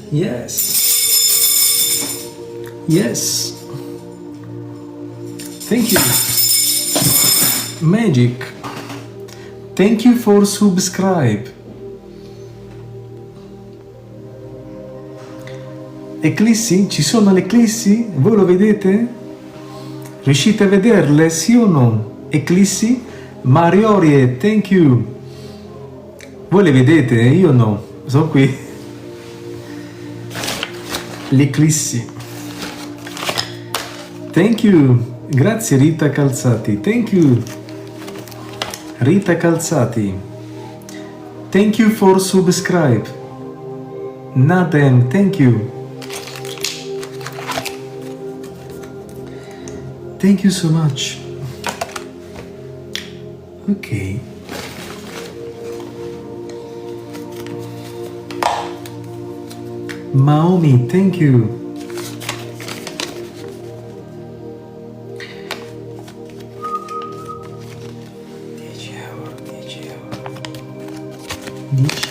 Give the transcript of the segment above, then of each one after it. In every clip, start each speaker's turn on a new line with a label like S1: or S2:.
S1: Yes. Yes. Thank you. Magic. Thank you for subscribe. Eclissi? Ci sono le eclissi? Voi lo vedete? Riuscite a vederle? Sì o no? Eclissi? Mariorie, thank you. Voi le vedete? Io no. Sono qui. L'eclissi. Thank you. Grazie Rita Calzati. Thank you. Rita Calzati. Thank you for subscribe. Nathan, thank you. Thank you so much. Okay. Maomi, thank you. €10. €10.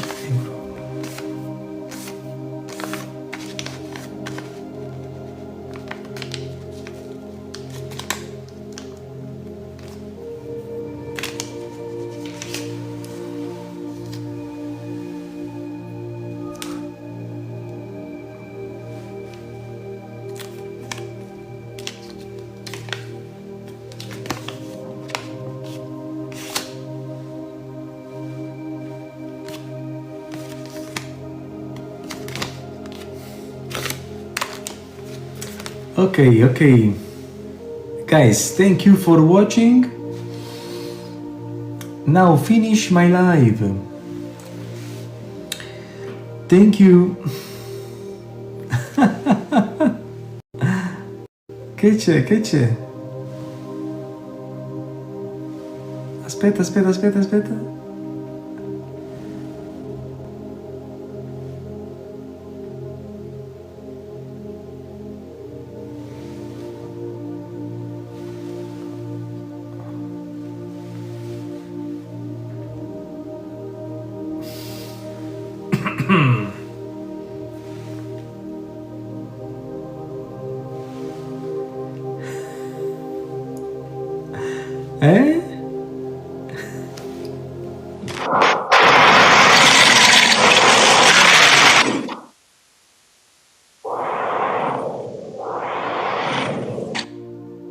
S1: Okay. Guys, thank you for watching. Now finish my live. Thank you. Che c'è? Aspetta. Eh?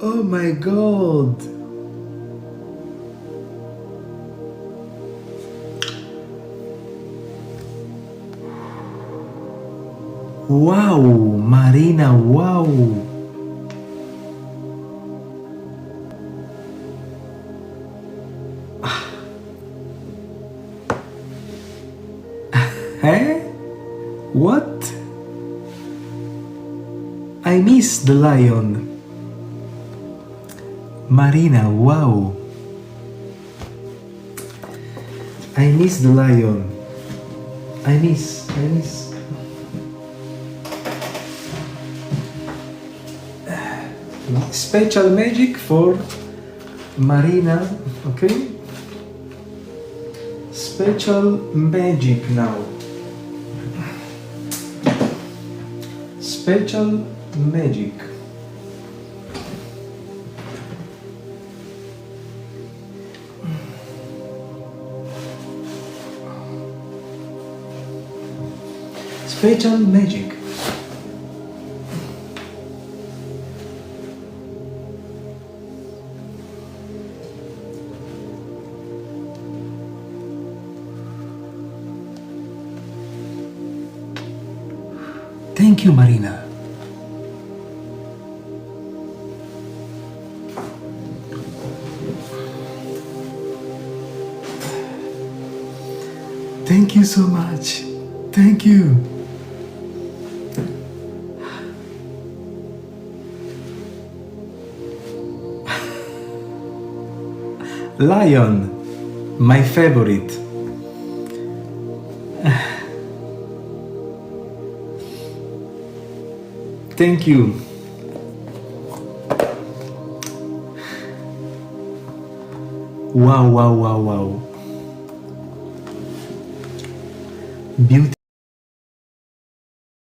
S1: Oh my God. Wow, Marina, wow. Eh? What? I miss the lion. Marina, wow. I miss the lion. I miss. Special magic for Marina, okay? Special magic now. Special magic. Special magic. Thank you, Marina. Thank you so much. Thank you. Lion, my favorite. Thank you. Wow. Beautiful.